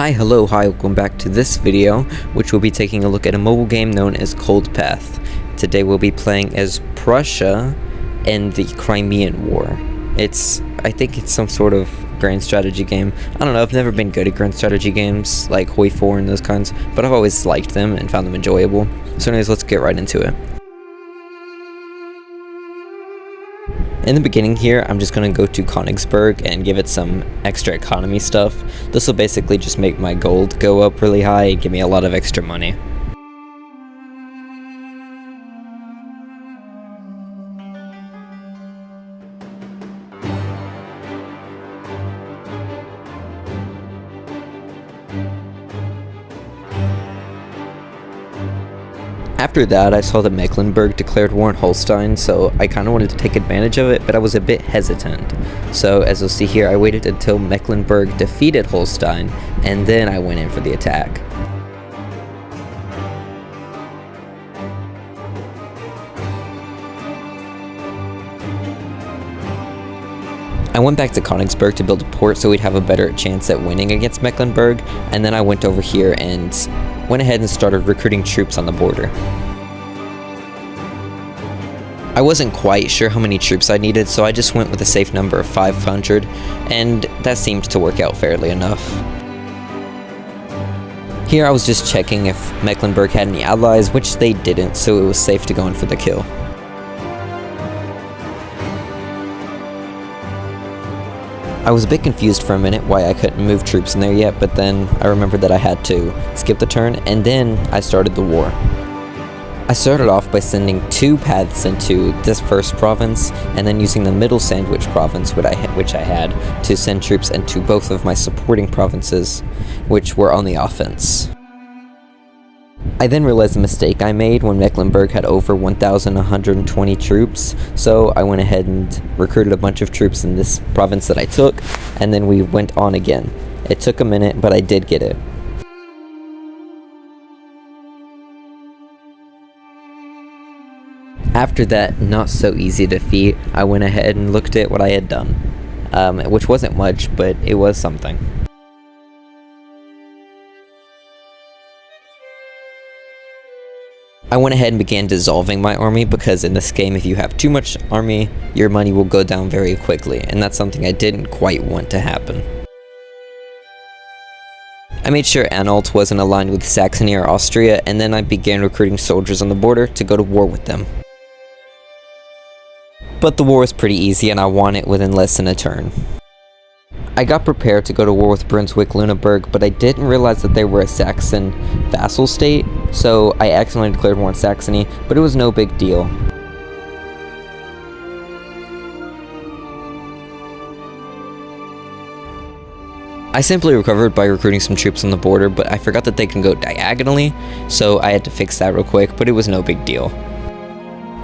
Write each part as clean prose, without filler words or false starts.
Hello, welcome back to this video, which will be taking a look at a mobile game known as Cold Path. Today we'll be playing as Prussia in the Crimean War. I think it's some sort of grand strategy game. I don't know, I've never been good at grand strategy games, like Hoi 4 and those kinds, but I've always liked them and found them enjoyable. So anyways, let's get right into it. In the beginning here, I'm just going to go to Königsberg and give it some extra economy stuff. This will basically just make my gold go up really high and give me a lot of extra money. After that, I saw that Mecklenburg declared war on Holstein, so I kind of wanted to take advantage of it, but I was a bit hesitant. So, as you'll see here, I waited until Mecklenburg defeated Holstein, and then I went in for the attack. I went back to Königsberg to build a port so we'd have a better chance at winning against Mecklenburg, and then I went over here and went ahead and started recruiting troops on the border. I wasn't quite sure how many troops I needed, so I just went with a safe number of 500, and that seemed to work out fairly enough. Here I was just checking if Mecklenburg had any allies, which they didn't, so it was safe to go in for the kill. I was a bit confused for a minute why I couldn't move troops in there yet, but then I remembered that I had to skip the turn, and then I started the war. I started off by sending 2 paths into this first province, and then using the middle sandwich province, which I had, to send troops into both of my supporting provinces, which were on the offense. I then realized the mistake I made when Mecklenburg had over 1,120 troops, so I went ahead and recruited a bunch of troops in this province that I took, and then we went on again. It took a minute, but I did get it. After that not so easy defeat, I went ahead and looked at what I had done, which wasn't much, but it was something. I went ahead and began dissolving my army because in this game if you have too much army, your money will go down very quickly, and that's something I didn't quite want to happen. I made sure Anhalt wasn't aligned with Saxony or Austria, and then I began recruiting soldiers on the border to go to war with them. But the war was pretty easy and I won it within less than a turn. I got prepared to go to war with Brunswick-Lüneburg, but I didn't realize that they were a Saxon vassal state, so I accidentally declared war on Saxony, but it was no big deal. I simply recovered by recruiting some troops on the border, but I forgot that they can go diagonally, so I had to fix that real quick, but it was no big deal.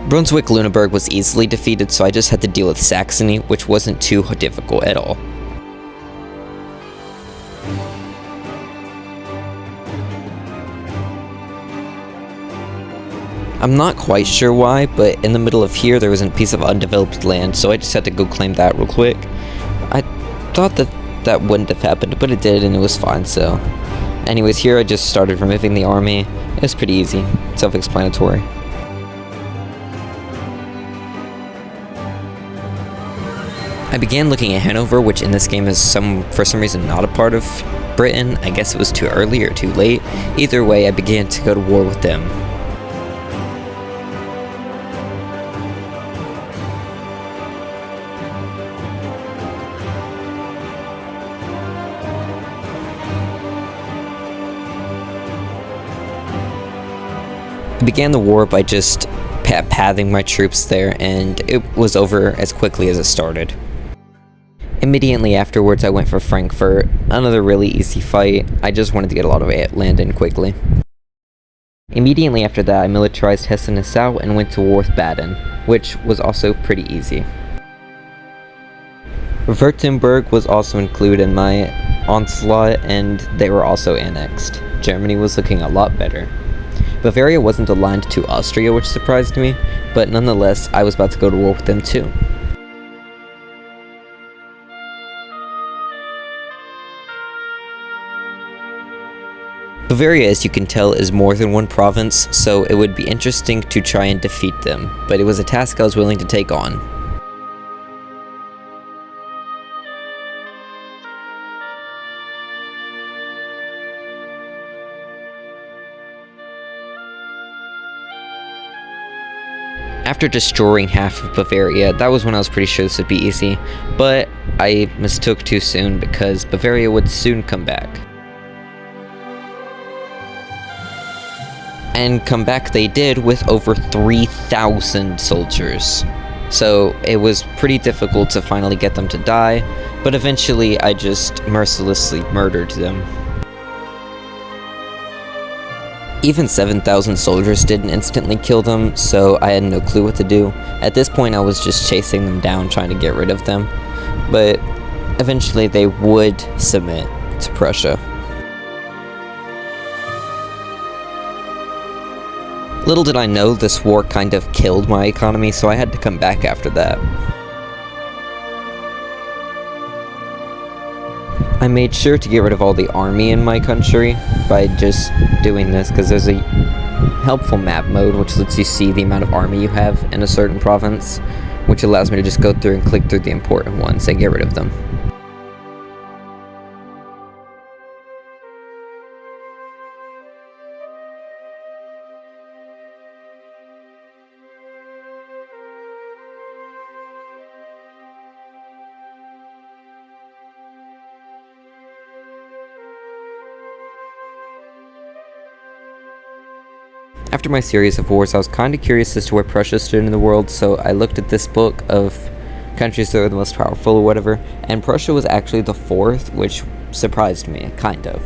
Brunswick-Lüneburg was easily defeated, so I just had to deal with Saxony, which wasn't too difficult at all. I'm not quite sure why, but in the middle of here there was a piece of undeveloped land, so I just had to go claim that real quick. I thought that wouldn't have happened, but it did, and it was fine, so... Anyways, here I just started removing the army. It was pretty easy, self-explanatory. I began looking at Hanover, which in this game is for some reason not a part of Britain. I guess it was too early or too late. Either way, I began to go to war with them. I began the war by just pathing my troops there, and it was over as quickly as it started. Immediately afterwards, I went for Frankfurt, another really easy fight. I just wanted to get a lot of land in quickly. Immediately after that, I militarized Hesse-Nassau and went to war with Baden, which was also pretty easy. Württemberg was also included in my onslaught, and they were also annexed. Germany was looking a lot better. Bavaria wasn't aligned to Austria, which surprised me, but nonetheless, I was about to go to war with them too. Bavaria, as you can tell, is more than one province, so it would be interesting to try and defeat them, but it was a task I was willing to take on. After destroying half of Bavaria, that was when I was pretty sure this would be easy, but I mistook too soon because Bavaria would soon come back. And come back they did with over 3,000 soldiers. So it was pretty difficult to finally get them to die, but eventually I just mercilessly murdered them. Even 7,000 soldiers didn't instantly kill them, so I had no clue what to do. At this point I was just chasing them down, trying to get rid of them, but eventually they would submit to Prussia. Little did I know this war kind of killed my economy, so I had to come back after that. I made sure to get rid of all the army in my country by just doing this, because there's a helpful map mode which lets you see the amount of army you have in a certain province, which allows me to just go through and click through the important ones and get rid of them. After my series of wars, I was kind of curious as to where Prussia stood in the world, so I looked at this book of countries that were the most powerful or whatever, and Prussia was actually the 4th, which surprised me, kind of.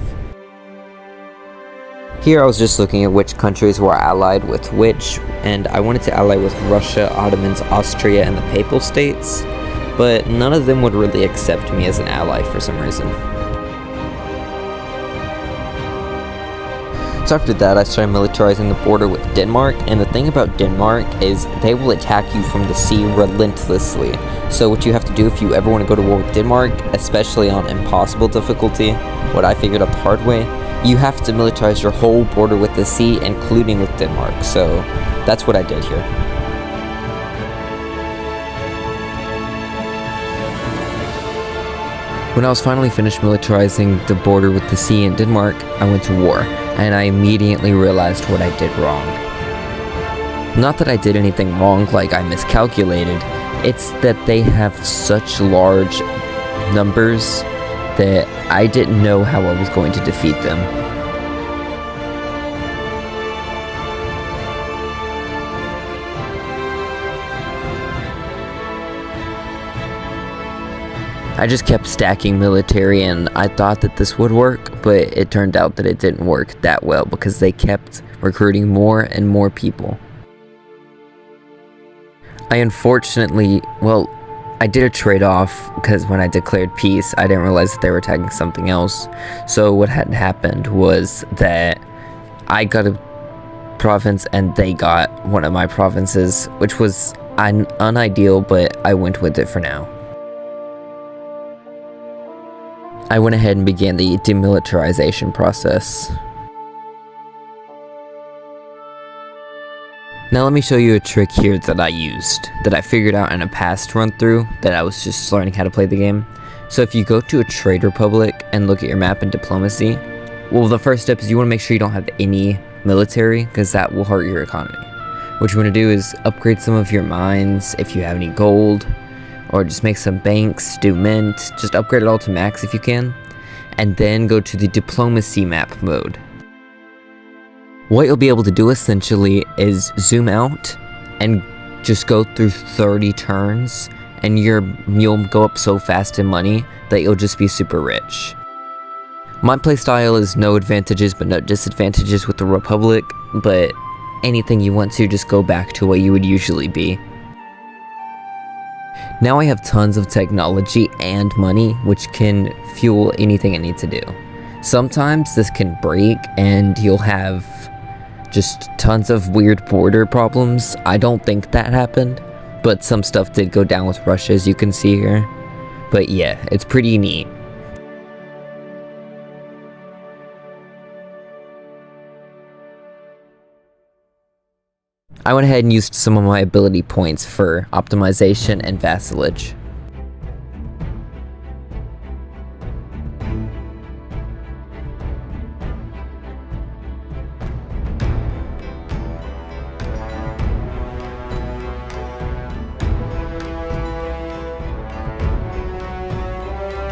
Here I was just looking at which countries were allied with which, and I wanted to ally with Russia, Ottomans, Austria, and the Papal States, but none of them would really accept me as an ally for some reason. So after that, I started militarizing the border with Denmark, and the thing about Denmark is they will attack you from the sea relentlessly. So what you have to do if you ever want to go to war with Denmark, especially on impossible difficulty, what I figured out the hard way, you have to militarize your whole border with the sea, including with Denmark. So that's what I did here. When I was finally finished militarizing the border with the sea in Denmark, I went to war, and I immediately realized what I did wrong. Not that I did anything wrong, like I miscalculated, it's that they have such large numbers that I didn't know how I was going to defeat them. I just kept stacking military, and I thought that this would work, but it turned out that it didn't work that well because they kept recruiting more and more people. I unfortunately, I did a trade-off because when I declared peace, I didn't realize that they were attacking something else. So what had happened was that I got a province and they got one of my provinces, which was unideal, but I went with it for now. I went ahead and began the demilitarization process. Now let me show you a trick here that I used, that I figured out in a past run through, that I was just learning how to play the game. So if you go to a trade republic and look at your map in diplomacy, well, the first step is you want to make sure you don't have any military, because that will hurt your economy. What you want to do is upgrade some of your mines if you have any gold, or just make some banks, do mint, just upgrade it all to max if you can, and then go to the diplomacy map mode. What you'll be able to do essentially is zoom out and just go through 30 turns, and you'll go up so fast in money that you'll just be super rich. My playstyle is no advantages but no disadvantages with the Republic, but anything you want to, just go back to what you would usually be. Now I have tons of technology and money, which can fuel anything I need to do. Sometimes this can break and you'll have just tons of weird border problems. I don't think that happened, but some stuff did go down with Russia, as you can see here. But yeah, it's pretty neat. I went ahead and used some of my ability points for optimization and vassalage.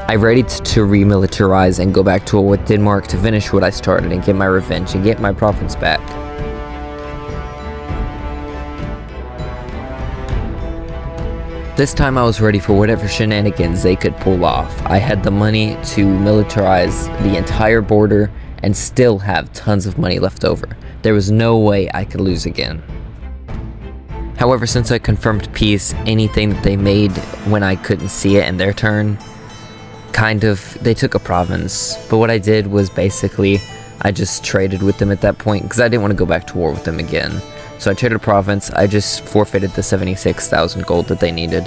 I readied to remilitarize and go back to war with Denmark to finish what I started and get my revenge and get my province back. This time I was ready for whatever shenanigans they could pull off. I had the money to militarize the entire border and still have tons of money left over. There was no way I could lose again. However, since I confirmed peace, anything that they made when I couldn't see it in their turn, they took a province. But what I did was basically, I just traded with them at that point because I didn't want to go back to war with them again. So I traded a province, I just forfeited the 76,000 gold that they needed.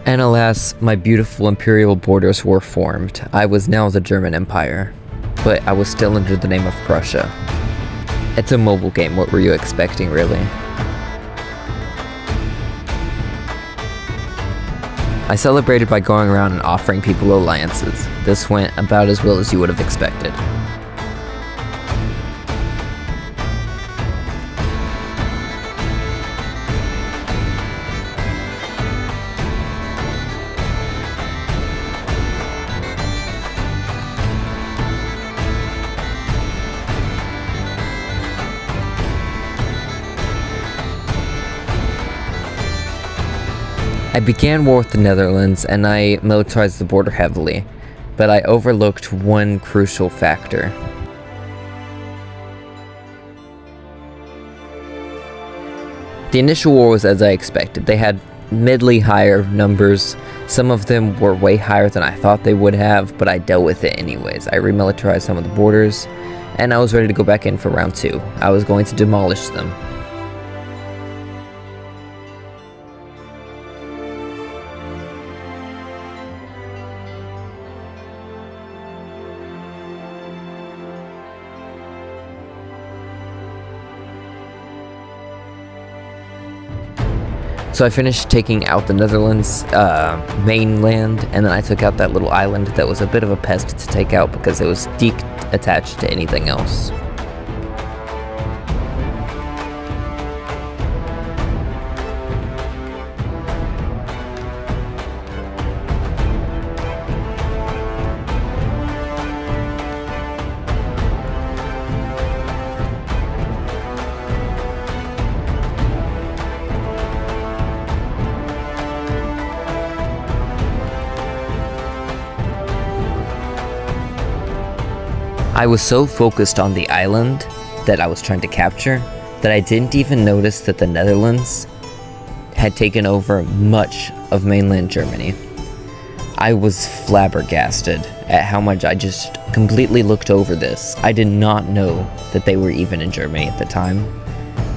And alas, my beautiful imperial borders were formed. I was now the German Empire, but I was still under the name of Prussia. It's a mobile game, what were you expecting, really? I celebrated by going around and offering people alliances. This went about as well as you would have expected. I began war with the Netherlands and I militarized the border heavily, but I overlooked one crucial factor. The initial war was as I expected. They had middly higher numbers. Some of them were way higher than I thought they would have, but I dealt with it anyways. I remilitarized some of the borders, and I was ready to go back in for round 2. I was going to demolish them. So I finished taking out the Netherlands mainland, and then I took out that little island that was a bit of a pest to take out because it was attached to anything else. I was so focused on the island that I was trying to capture that I didn't even notice that the Netherlands had taken over much of mainland Germany. I was flabbergasted at how much I just completely looked over this. I did not know that they were even in Germany at the time,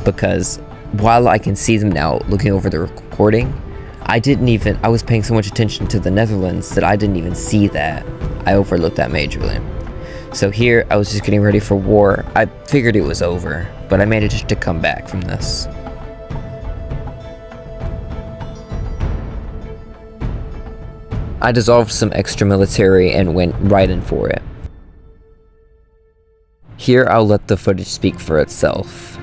because while I can see them now looking over the recording, I was paying so much attention to the Netherlands that I didn't even see that. I overlooked that majorly. So here, I was just getting ready for war. I figured it was over, but I managed to come back from this. I dissolved some extra military and went right in for it. Here, I'll let the footage speak for itself.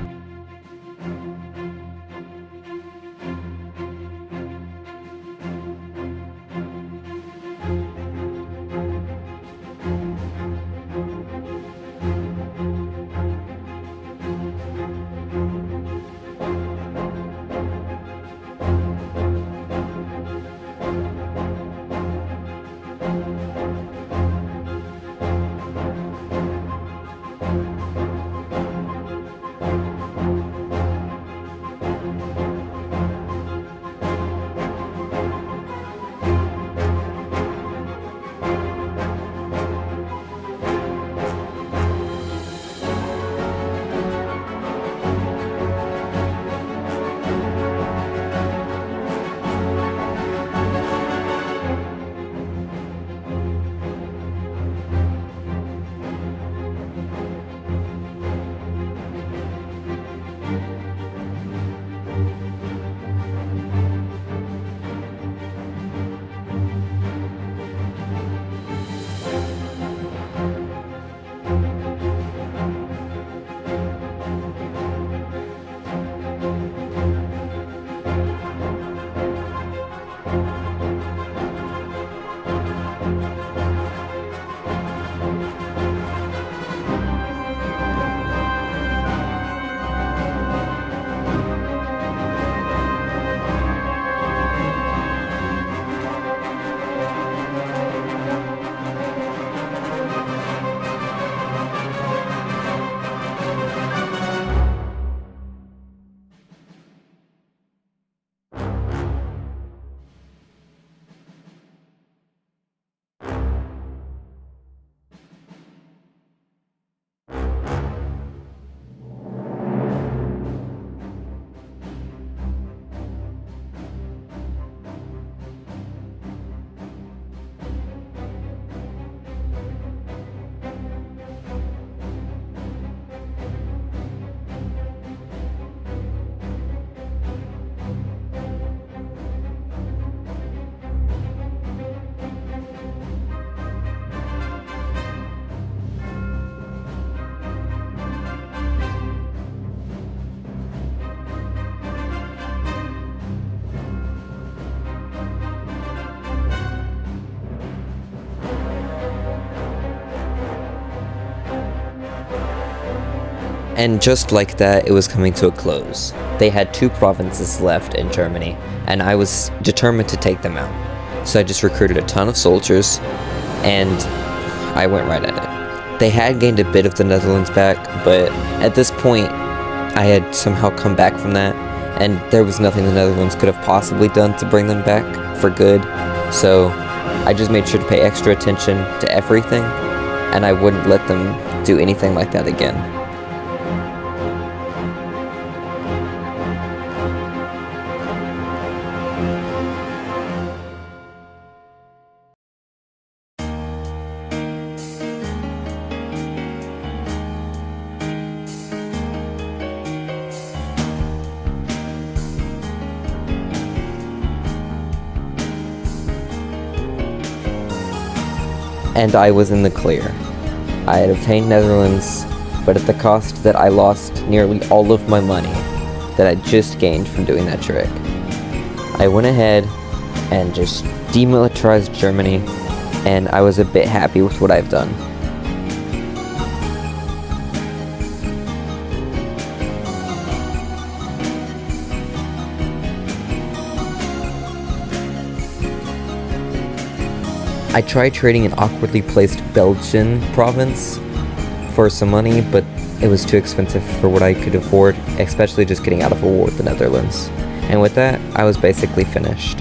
And just like that, it was coming to a close. They had 2 provinces left in Germany, and I was determined to take them out. So I just recruited a ton of soldiers, and I went right at it. They had gained a bit of the Netherlands back, but at this point, I had somehow come back from that, and there was nothing the Netherlands could have possibly done to bring them back for good. So I just made sure to pay extra attention to everything, and I wouldn't let them do anything like that again. And I was in the clear. I had obtained Netherlands, but at the cost that I lost nearly all of my money that I just gained from doing that trick. I went ahead and just demilitarized Germany, and I was a bit happy with what I've done. I tried trading an awkwardly placed Belgian province for some money, but it was too expensive for what I could afford, especially just getting out of a war with the Netherlands. And with that, I was basically finished.